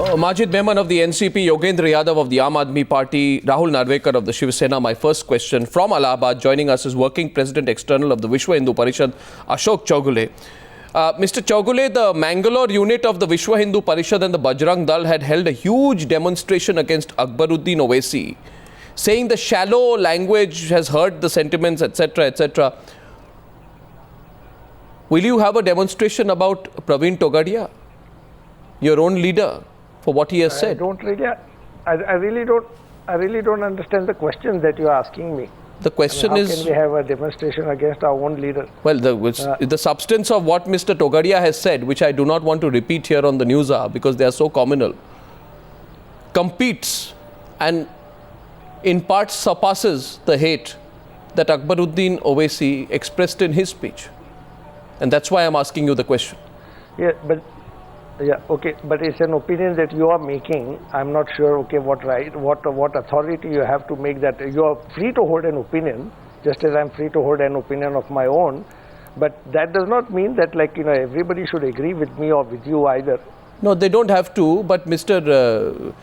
Majid Memon of the NCP, Yogendra Yadav of the Aam Aadmi Party, Rahul Narvekar of the Shiv Sena. My first question from Allahabad. Joining us is Working President External of the Vishwa Hindu Parishad, Ashok Chaugule. Mr. Chaugule, the Mangalore unit of the Vishwa Hindu Parishad and the Bajrang Dal had held a huge demonstration against Akbaruddin Owaisi, saying the shallow language has hurt the sentiments, etc., etc. Will you have a demonstration about Praveen Togadia, your own leader, for what he has said? I really don't understand the question that you are asking me. The question is, how can we have a demonstration against our own leader? Well, the substance of what Mr. Togadia has said, which I do not want to repeat here on the Newshour because they are so communal, competes and in part surpasses the hate that Akbaruddin Owaisi expressed in his speech. And that's why I'm asking you the question. But it's an opinion that you are making. I'm not sure, what authority you have to make that. You are free to hold an opinion, just as I'm free to hold an opinion of my own. But that does not mean that, everybody should agree with me or with you either. No, they don't have to. But Mr.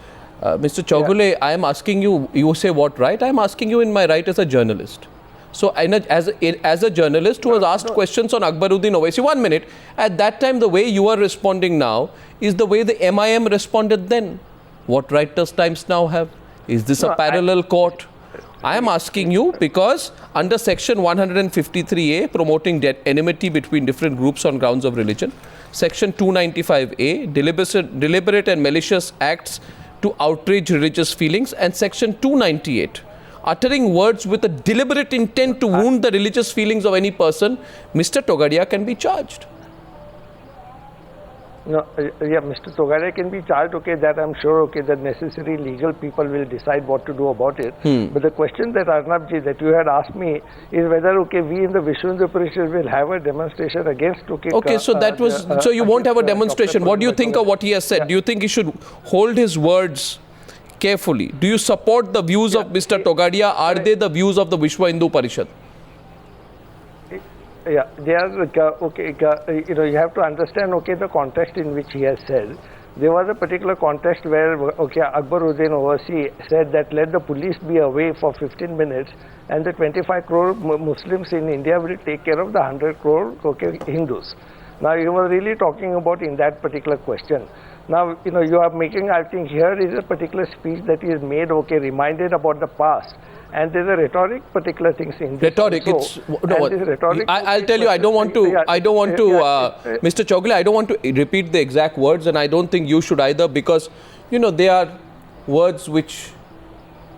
Chaugule, I am asking you, you say what right? I am asking you in my right as a journalist. So, as a journalist who has asked questions on Akbaruddin Owaisi, 1 minute, at that time the way you are responding now is the way the MIM responded then. What right does Times Now have? Is this a parallel court? I am asking you because under section 153A, promoting enmity between different groups on grounds of religion, section 295A, deliberate and malicious acts to outrage religious feelings, and section 298, uttering words with a deliberate intent to wound the religious feelings of any person, Mr. Togadia can be charged. Mr. Togadia can be charged, that I'm sure, the necessary legal people will decide what to do about it. But the question that Arnabji, that you had asked me is whether, we in the Vishwa Hindu Parishad will have a demonstration against, so you won't have a demonstration. What do you think of what he has said? Do you think he should hold his words carefully? Do you support the views of Mr. Togadia? Are they the views of the Vishwa Hindu Parishad? They are, you have to understand, the context in which he has said. There was a particular context where, Akbaruddin Owaisi said that let the police be away for 15 minutes and the 25 crore Muslims in India will take care of the 100 crore, Hindus. Now, you were really talking about in that particular question. Now, you are making, I think here is a particular speech that is made, reminded about the past. And there's a rhetoric, particular things in this. Rhetoric, also. I'll tell you, I don't want to, Mr. Chaugule, I don't want to repeat the exact words, and I don't think you should either, because, they are words which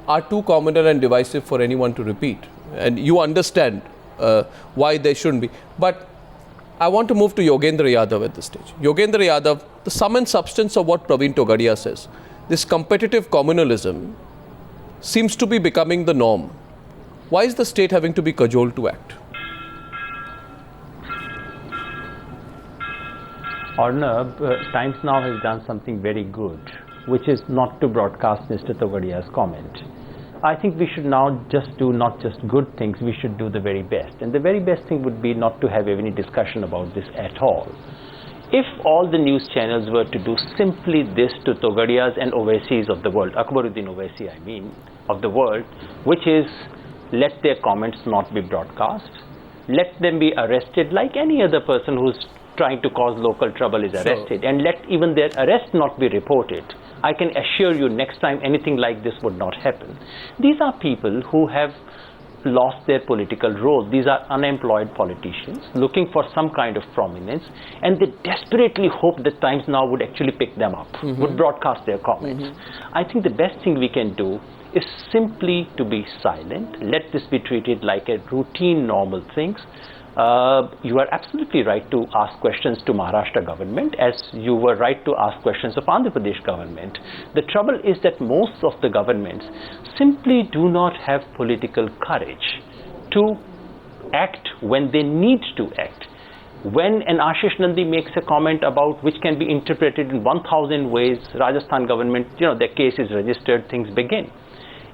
are too communal and divisive for anyone to repeat. And you understand why they shouldn't be. But I want to move to Yogendra Yadav at this stage. Yogendra Yadav, the sum and substance of what Praveen Togadia says, this competitive communalism seems to be becoming the norm. Why is the state having to be cajoled to act? Arnab, Times Now has done something very good, which is not to broadcast Mr. Togadia's comment. I think we should now just do not just good things, we should do the very best. And the very best thing would be not to have any discussion about this at all. If all the news channels were to do simply this to Togadias and Owaisis of the world, Akbaruddin Owaisi of the world, which is let their comments not be broadcast, let them be arrested like any other person who's trying to cause local trouble is arrested, and let even their arrest not be reported, I can assure you next time anything like this would not happen. These are people who have lost their political role. These are unemployed politicians looking for some kind of prominence, and they desperately hope that Times Now would actually pick them up, would broadcast their comments. I think the best thing we can do is simply to be silent, let this be treated like a routine normal things. You are absolutely right to ask questions to Maharashtra government, as you were right to ask questions of Andhra Pradesh government. The trouble is that most of the governments simply do not have political courage to act when they need to act. When an Ashish Nandi makes a comment about which can be interpreted in 1,000 ways, Rajasthan government, their case is registered, things begin.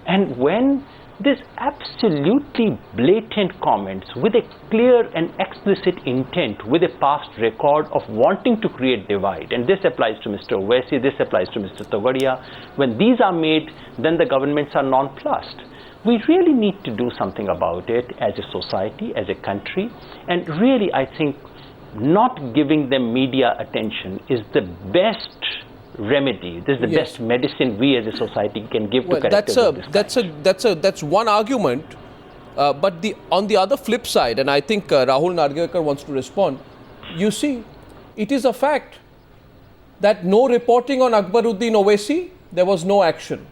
And when These absolutely blatant comments with a clear and explicit intent, with a past record of wanting to create divide, and this applies to Mr. Owaisi, this applies to Mr. Togadia. When these are made, then the governments are nonplussed. We really need to do something about it as a society, as a country, and really I think not giving them media attention is the best remedy. This is the best medicine we as a society can give to characters of this kind. That's one argument, but on the other flip side, and I think Rahul Nargewekar wants to respond. You see, it is a fact that no reporting on Akbaruddin Owaisi, there was no action.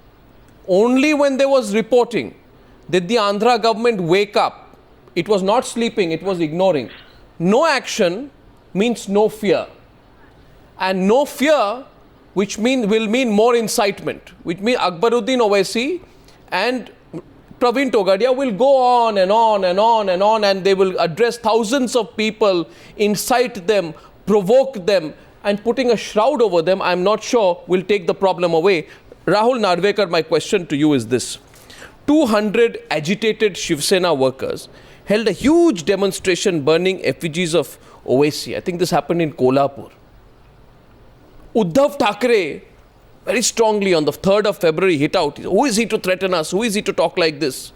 Only when there was reporting did the Andhra government wake up. It was not sleeping, it was ignoring. No action means no fear, and no fear will mean more incitement, which means Akbaruddin Owaisi and Praveen Togadia will go on and on and on and on, and they will address thousands of people, incite them, provoke them, and putting a shroud over them, I'm not sure will take the problem away. Rahul Nargewekar, my question to you is this. 200 agitated Shiv Sena workers held a huge demonstration burning effigies of Owaisi. I think this happened in Kolhapur. Uddhav Thackeray very strongly on the 3rd of February hit out. Who is he to threaten us? Who is he to talk like this?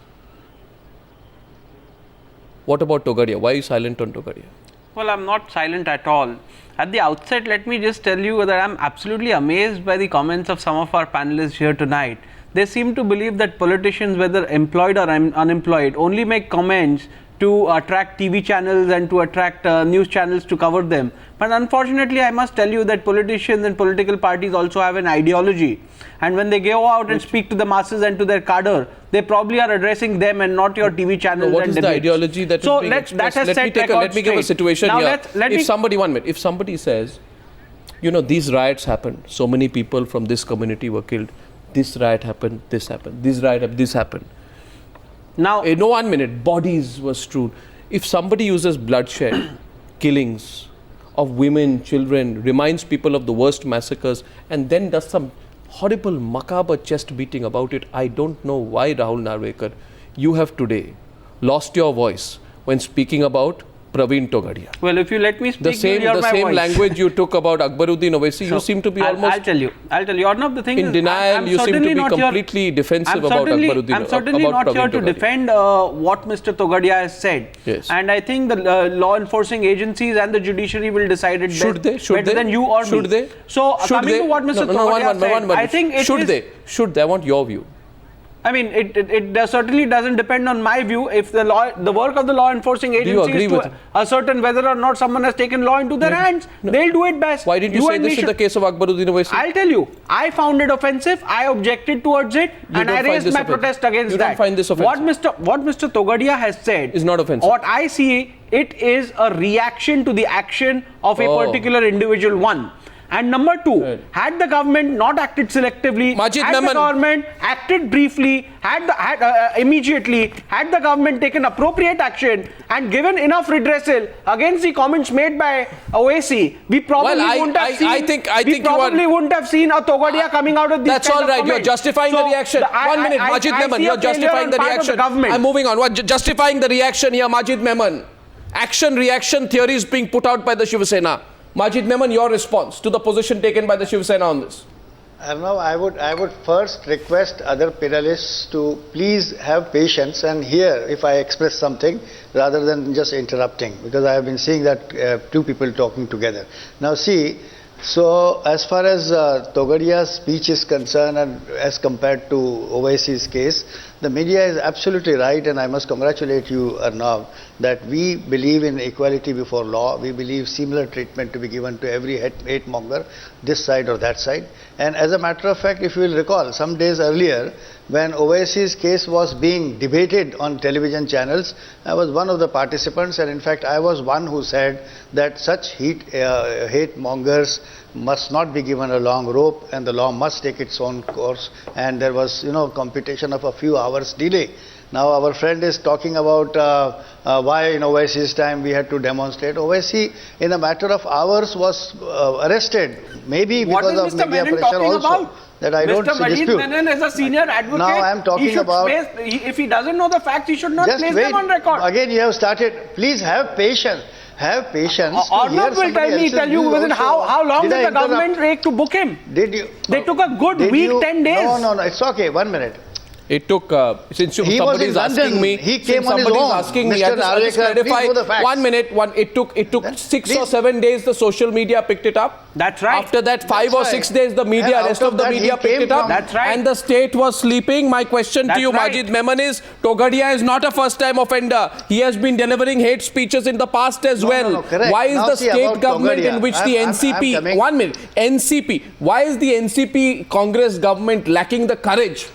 What about Togadia? Why are you silent on Togadia? Well, I'm not silent at all. At the outset, let me just tell you that I'm absolutely amazed by the comments of some of our panelists here tonight. They seem to believe that politicians, whether employed or unemployed, only make comments to attract TV channels and to attract news channels to cover them. But unfortunately, I must tell you that politicians and political parties also have an ideology. And when they go out and speak to the masses and to their cadre, they probably are addressing them and not your TV channels. What is the ideology that is being expressed? Let me give a situation now here. If somebody says, you know, these riots happened, so many people from this community were killed, this riot happened, this happened, this riot happened, this happened. Now, no 1 minute, bodies were strewn. If somebody uses bloodshed, killings of women, children, reminds people of the worst massacres, and then does some horrible, macabre chest beating about it, I don't know why, Rahul Nargewekar, you have today lost your voice when speaking about Praveen Togadia. Well, if you let me speak, the same language you took about Akbaruddin Owaisi, you seem to be almost... I'll tell you. One of the things in denial, you seem to be completely defensive about Akbaruddin. I'm certainly not here to defend what Mr. Togadia has said. Yes. And I think the law enforcing agencies and the judiciary will decide it better than you or me. Should they? So, coming to what Mr. Togadia said, I think it is... Should they? I want your view. I mean, it certainly doesn't depend on my view. If the work of the law enforcing agency is to ascertain whether or not someone has taken law into their hands, they'll do it best. Why didn't you say this in the case of Akbaruddin Owaisi? I'll tell you. I found it offensive. I objected towards it, and I raised my protest against that. You don't find this offensive? What Mr. Togadia has said is not offensive. What I see, it is a reaction to the action of a particular individual one. And number two, had the government not acted selectively, the government acted briefly, immediately, had the government taken appropriate action and given enough redressal against the comments made by Owaisi, we probably wouldn't have seen a Togadia coming out of these That's all right. You're justifying the reaction. 1 minute, Majid Memon. You're justifying the reaction. I'm moving on. Justifying the reaction here, Majid Memon. Action-reaction theories being put out by the Shiv Sena. Majid Memon, your response to the position taken by the Shiv Sena on this? I would first request other panelists to please have patience and hear if I express something rather than just interrupting, because I have been seeing that two people talking together. Now see, so as far as Togadia's speech is concerned and as compared to Owaisi's case, the media is absolutely right, and I must congratulate you, Arnav, that we believe in equality before law. We believe similar treatment to be given to every hate monger, this side or that side. And as a matter of fact, if you will recall, some days earlier, when Owaisi's case was being debated on television channels, I was one of the participants, and in fact I was one who said that such hate mongers must not be given a long rope, and the law must take its own course. And there was, computation of a few hours delay. Now our friend is talking about why in Owaisi's time we had to demonstrate. Owaisi, in a matter of hours, was arrested. Maybe because of media pressure also. That I don't dispute. Mr. Majid Menon is a senior advocate. Now I am talking about... if he doesn't know the facts, he should not place them on record. Again, you have started. Please have patience. Have patience. Arnav will tell you within how long did the government take to book him? Did you? They took a good week, 10 days. No, it's okay. 1 minute. It took, since somebody is asking me, he came on his own. Asking me, I just clarify, 1 minute, it took 6 or 7 days the social media picked it up. That's right. After that, 5 or 6 days the media, rest of the media picked it up. That's right. And the state was sleeping. My question to you, Majid Memon, is, Togadia is not a first time offender. He has been delivering hate speeches in the past as well. Why is the state government in which the NCP, 1 minute, NCP, why is the NCP Congress government lacking the courage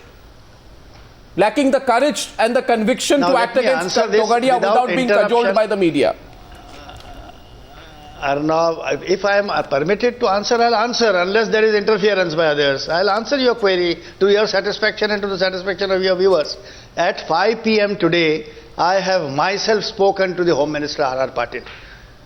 and the conviction to act against Togadia without being cajoled by the media? Arnav, if I am permitted to answer, I'll answer, unless there is interference by others. I'll answer your query to your satisfaction and to the satisfaction of your viewers. At 5 p.m. today, I have myself spoken to the Home Minister R.R. Patil.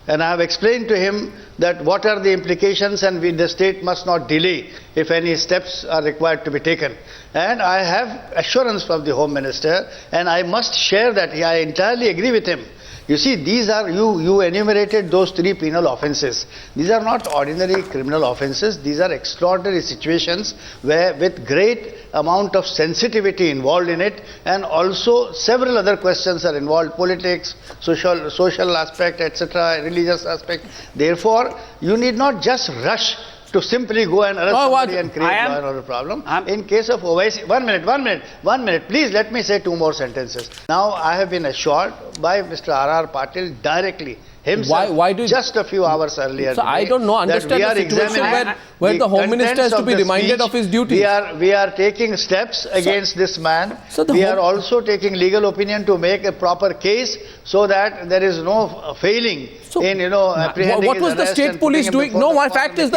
And I have explained to him that what are the implications, and the state must not delay if any steps are required to be taken. And I have assurance from the Home Minister, and I must share that. I entirely agree with him. You see, these are, you enumerated those 3 penal offences. These are not ordinary criminal offences. These are extraordinary situations where, with great amount of sensitivity involved in it, and also several other questions are involved: politics, social aspect, etc., religious aspect. Therefore, you need not just rush to simply go and arrest somebody and create law and order problem. In case of Owaisi, 1 minute, please let me say 2 more sentences. Now, I have been assured by Mr. R.R. Patil directly, himself, just a few hours earlier. So I don't know, understand the situation where the Home Minister has to be reminded of his duties. We are taking steps against this man. We are also taking legal opinion to make a proper case so that there is no failing in, apprehending what was the state police doing? No, my fact is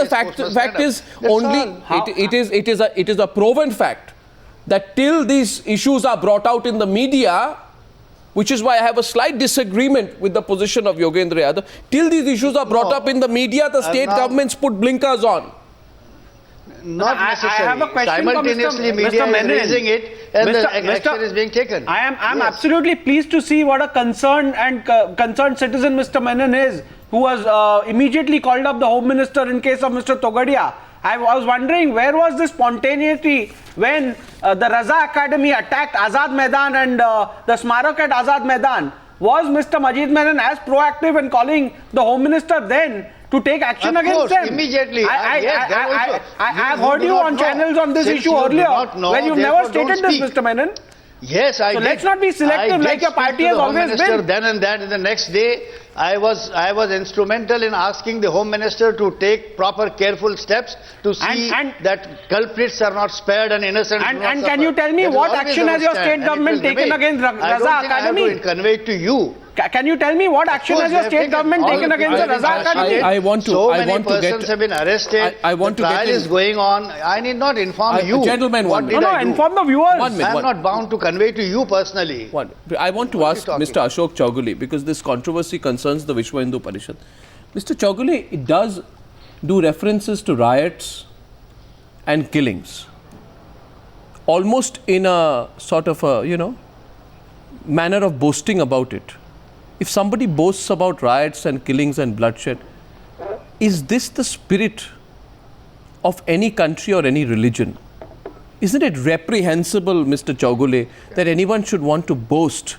only, it is a proven fact that till these issues are brought out in the media, which is why I have a slight disagreement with the position of Yogendra Yadav. Till these issues are brought up in the media, the state governments put blinkers on. Not necessarily. I have a question simultaneously, media is raising it, and the action is being taken. I'm absolutely pleased to see what a concerned citizen Mr. Menon is, who was immediately called up the Home Minister in case of Mr. Togadia. I was wondering, where was this spontaneity when the Raza Academy attacked Azad Maidan and the Smarak at Azad Maidan? Was Mr. Majid Menon as proactive in calling the Home Minister then to take action against them? Immediately. I have heard you on channels on this issue earlier, where you never stated this, Mr. Menon. Yes, I did. So let's not be selective like your party has always been. Then and that, the next day, I was instrumental in asking the Home Minister to take proper, careful steps to see that culprits are not spared and innocent. And can you tell me what action has your state government taken against Raza Academy? I have to convey it to you. Can you tell me what action has your state government taken against the Raza Academy? So many persons have been arrested. The trial is going on. I need not inform you. Gentlemen, inform the viewers. I am not bound to convey to you personally. I want to ask Mr. Ashok Chaugule, because this controversy concerns the Vishwa Hindu Parishad. Mr. Chaugule, it does do references to riots and killings, almost in a sort of a, manner of boasting about it. If somebody boasts about riots and killings and bloodshed, is this the spirit of any country or any religion? Isn't it reprehensible, Mr. Chaugule, that anyone should want to boast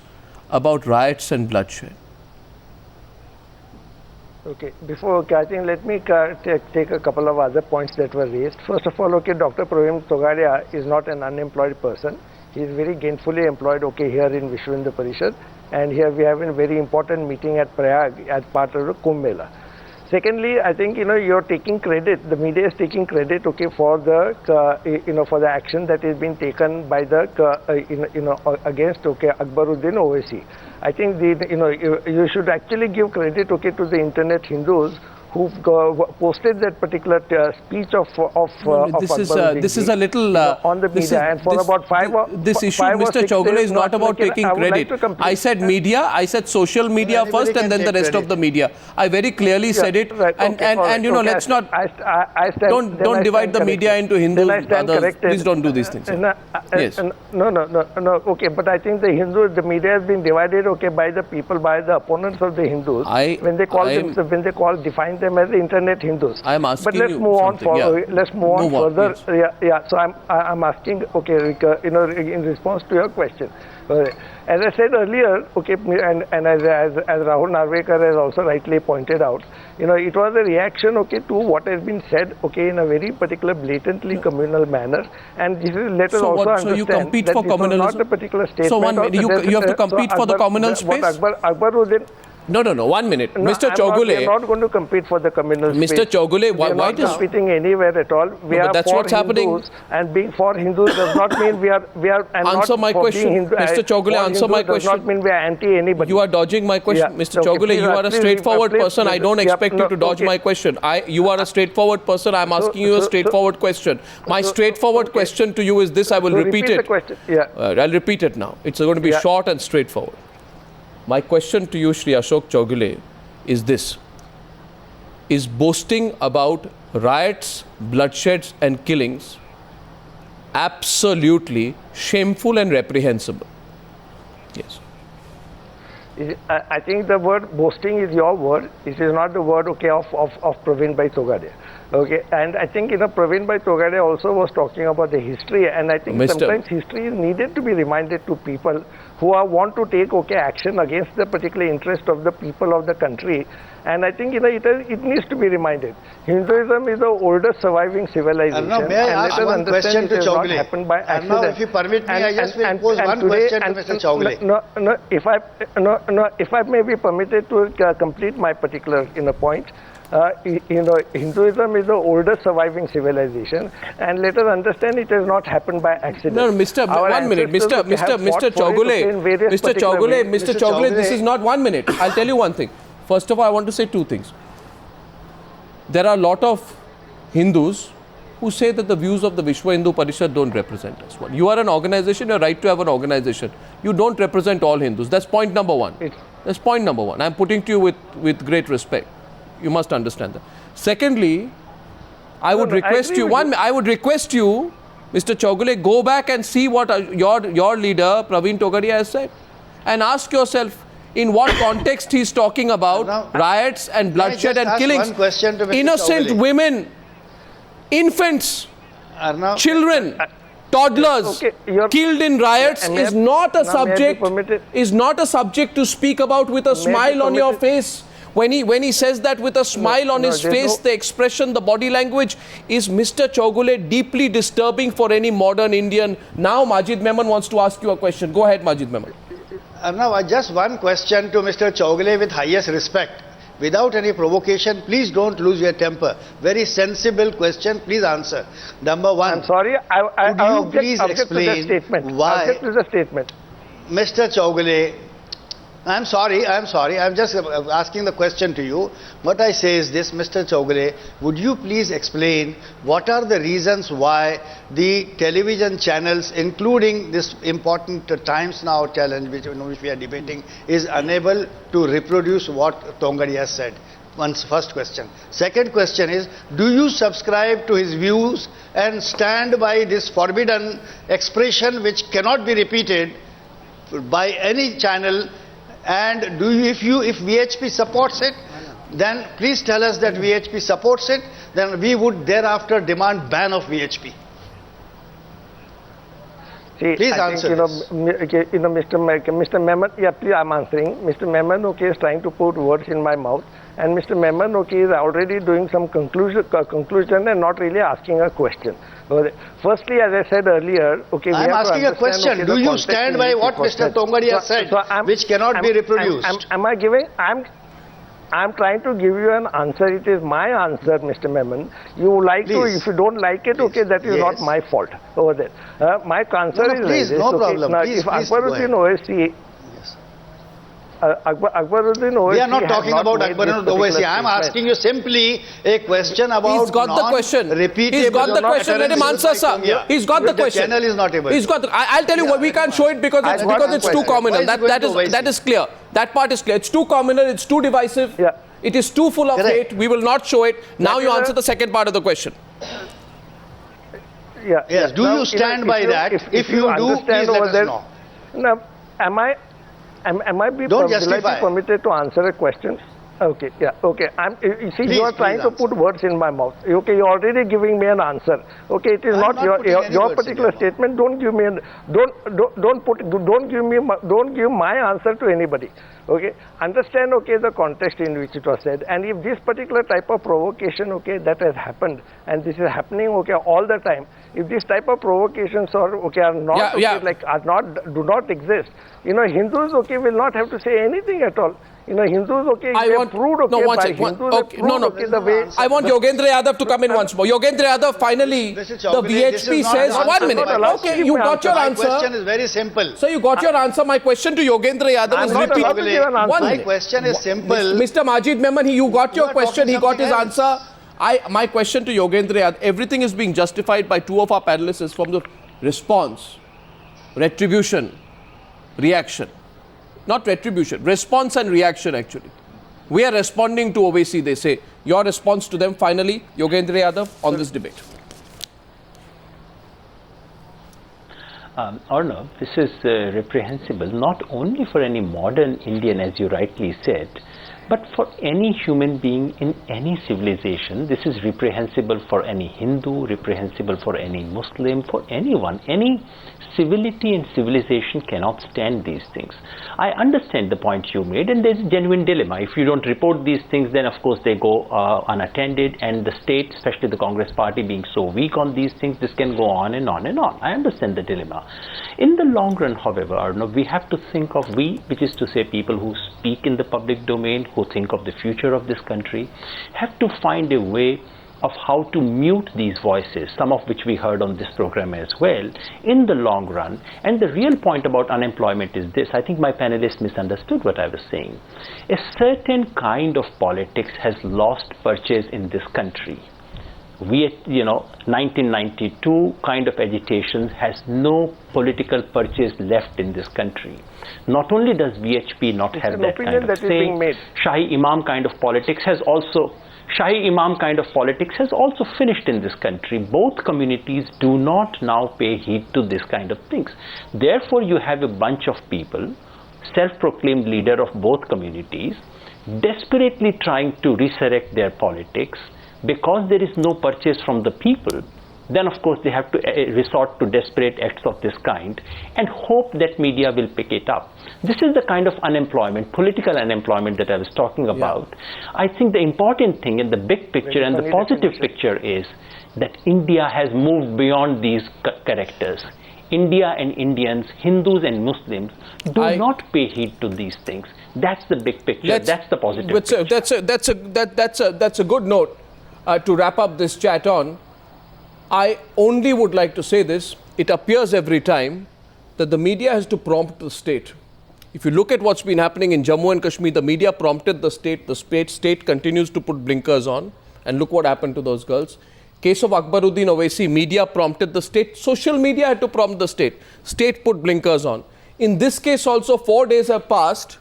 about riots and bloodshed? Okay, before catching, let me take a couple of other points that were raised. First of all, Dr. Praveen Togadia is not an unemployed person. He is very gainfully employed, here in Vishwa Hindu Parishad. And here we have a very important meeting at Prayag as part of the Kumbh Mela. Secondly, I think you're taking credit. The media is taking credit, for the for the action that is being taken by the against Akbaruddin Owaisi. I think you should actually give credit to the internet Hindus who posted that particular speech of this is a little on the media, and for about this issue, five or Mr. 6 Chogule, days is not about taking credit. I said media, I said social media first, and then the rest of the media. I very clearly said it, right, and you know, let's not don't divide the media into Hindus and others. Please don't do these things. Yes. No. Okay, but I think the media has been divided. Okay, by the people, by the opponents of the Hindus, when they define them as internet Hindus. I am asking but let's you move on something. forward. Yeah. Let's move on further. Yes. Yeah. So I'm asking. Okay, in response to your question. As I said earlier, okay, and as Rahul Narvekar has also rightly pointed out, it was a reaction, okay, to what has been said, okay, in a very particular blatantly communal manner, and this is let us also understand. So you compete that for this was communalism? not a particular statement. So you have to compete for the communal space? Akbaruddin. No, 1 minute. No, Mr. Chogule. We are not going to compete for the communal space. Mr. Chogule, we are not competing anywhere at all. We are that's for what's Hindus, happening. and being for Hindus does not mean we are and answer not my for question. Hindu, Mr. Chogule, answer my question. Does not mean we are anti anybody. You are dodging my question. Yeah. Mr. Chogule, you are a straightforward person. I don't expect you to dodge my question. You are a straightforward person. I am asking you a straightforward question. My straightforward question to you is this. I will repeat it. The question. Yeah. I'll repeat it now. It's going to be short and straightforward. My question to you, Shri Ashok Chogule, is this. Is boasting about riots, bloodsheds and killings absolutely shameful and reprehensible? Yes. I think the word boasting is your word. It is not the word, okay, of Praveen Togadia. Okay, and I think Praveen Togadia also was talking about the history, and I think sometimes history is needed to be reminded to people who want to take action against the particular interest of the people of the country. And I think it needs to be reminded. Hinduism is the oldest surviving civilization. Now, may I ask one question to Chogule? Happened by accident. Now, if you permit me, I just will pose one question to Mr. Chogule. If I may be permitted to complete my particular point. Hinduism is the oldest surviving civilization, and let us understand it has not happened by accident. No, Mr. 1 minute, Mr. Chogule, this is not 1 minute. I'll tell you one thing. First of all, I want to say two things. There are a lot of Hindus who say that the views of the Vishwa Hindu Parishad don't represent us. You are an organization, you are right to have an organization. You don't represent all Hindus. That's point number one. That's point number one. I'm putting to you with great respect. You must understand that. Secondly, I would request you, Mr. Chogule, go back and see what your leader, Praveen Togadia, has said. And ask yourself, in what context he's talking about riots and bloodshed and killings. One question to Mr. Innocent Chogule. women, children, toddlers killed in riots is not a subject to speak about with a smile on your face. When he says that with a smile on his face, the expression, the body language is, Mr. Chogule, deeply disturbing for any modern Indian. Now Majid Memon wants to ask you a question. Go ahead, Majid Memon. Now, just one question to Mr. Chogule with highest respect. Without any provocation, please don't lose your temper. Very sensible question, please answer. Number one. I'm sorry, could you please explain why... Object to the statement. Mr. Chogule, I'm sorry, I'm just asking the question to you. What I say is this, Mr. Chogule, would you please explain what are the reasons why the television channels, including this important Times Now challenge, which we are debating, is unable to reproduce what Togadia has said? First question. Second question is, do you subscribe to his views and stand by this forbidden expression which cannot be repeated by any channel? And if VHP supports it, then please tell us that VHP supports it, then we would thereafter demand ban of VHP. See, please I answer think, Mr. Memon, yeah, please, I'm answering. Mr. Memon, is trying to put words in my mouth, and Mr. Memon, is already doing some conclusion and not really asking a question. Firstly, as I said earlier, we I'm have asking to a question. Do you stand by what Mr. Togadia said, which cannot be reproduced? Am I giving? I'm trying to give you an answer. It is my answer, Mr. Memon. You like to, if you don't like it, that is not my fault over there. My answer is please, like this. No problem. Now, please, if Akbaruddin OSC, Akbaruddin Owaisi We are not has talking not about made Akbar this and Owaisi. particular I am statement. asking you simply a question about He's got the question. He's got the question. Let him answer, sir. He's got the question. The channel is not able He's got. I'll tell you what. We can't show it because I've got it's the too question. communal. Why is it going to Owaisi? That is clear. That part is clear. It's too communal. It's too divisive. Yeah. It is too full of Correct. hate. We will not show it. Now That you is answer a- the second part of the question. Yeah. Yes, do you stand by that? If you do, understand please let over us there- know. Now, am I Don't will I justify. be permitted to answer a question? Okay, yeah, okay. You see, you are Please trying to answer. put words in my mouth. Okay, you're already giving me an answer. Okay, it is I'm not not your putting any your words in particular your mouth. statement. Don't give me don't give my answer to anybody. Okay, understand, okay, the context in which it was said, and if this particular type of provocation, okay, that has happened, and this is happening, okay, all the time. If this type of provocations are not Yeah, okay, yeah. like do not exist, Hindus, okay, will not have to say anything at all. Hindus, okay, I they want- have proved, okay, no, one by sec, one- Hindus, have okay, proved, no, no. okay, the way. I want Yogendra Yadav to come in once more. Yogendra Yadav, finally, Mr. the Choudhary, this VHP is not says, an one answer minute. to my Okay, question. you got your My question answer. is very simple. So you got your answer. My question to Yogendra Yadav I'm is not repeat. allowed to give an answer. One My minute. question is simple. Mr. Majid Memon, you got your are question, he talking got his something else. answer. My question to Yogendra Yadav, everything is being justified by two of our panelists is from the response, retribution, reaction. Not retribution, response and reaction actually. We are responding to Owaisi, they say. Your response to them finally, Yogendra Yadav, on this debate. Arnav, this is reprehensible not only for any modern Indian, as you rightly said, but for any human being in any civilization. This is reprehensible for any Hindu, reprehensible for any Muslim, for anyone. Any civility and civilization cannot stand these things. I understand the point you made, and there's a genuine dilemma. If you don't report these things, then of course they go unattended, and the state, especially the Congress party, being so weak on these things, this can go on and on and on. I understand the dilemma. In the long run, however, Arnav, we have to think of which is to say people who speak in the public domain, who think of the future of this country, have to find a way of how to mute these voices, some of which we heard on this program as well, in the long run. And the real point about unemployment is this. I think my panelists misunderstood what I was saying. A certain kind of politics has lost purchase in this country. 1992 kind of agitation has no political purchase left in this country. Not only does VHP not have an that opinion kind of that is say, being made. Shahi Imam kind of politics has also finished in this country. Both communities do not now pay heed to this kind of things. Therefore, you have a bunch of people, self-proclaimed leader of both communities, desperately trying to resurrect their politics. Because there is no purchase from the people, then of course they have to resort to desperate acts of this kind and hope that media will pick it up. This is the kind of unemployment, political unemployment that I was talking about. I think the important thing in the big picture and the positive picture is that India has moved beyond these characters. India and Indians, Hindus and Muslims do not pay heed to these things. That's the big picture. That's the positive picture. That's a good note. To wrap up this chat on, I only would like to say this. It appears every time that the media has to prompt the state. If you look at what's been happening in Jammu and Kashmir, the media prompted the state continues to put blinkers on, and look what happened to those girls. Case of Akbaruddin Owaisi, media prompted the state, social media had to prompt the state put blinkers on. In this case also, 4 days have passed,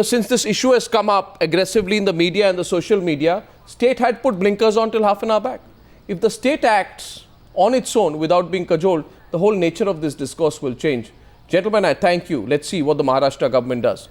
since this issue has come up aggressively in the media and the social media, state had put blinkers on till half an hour back. If the state acts on its own without being cajoled, the whole nature of this discourse will change. Gentlemen, I thank you. Let's see what the Maharashtra government does.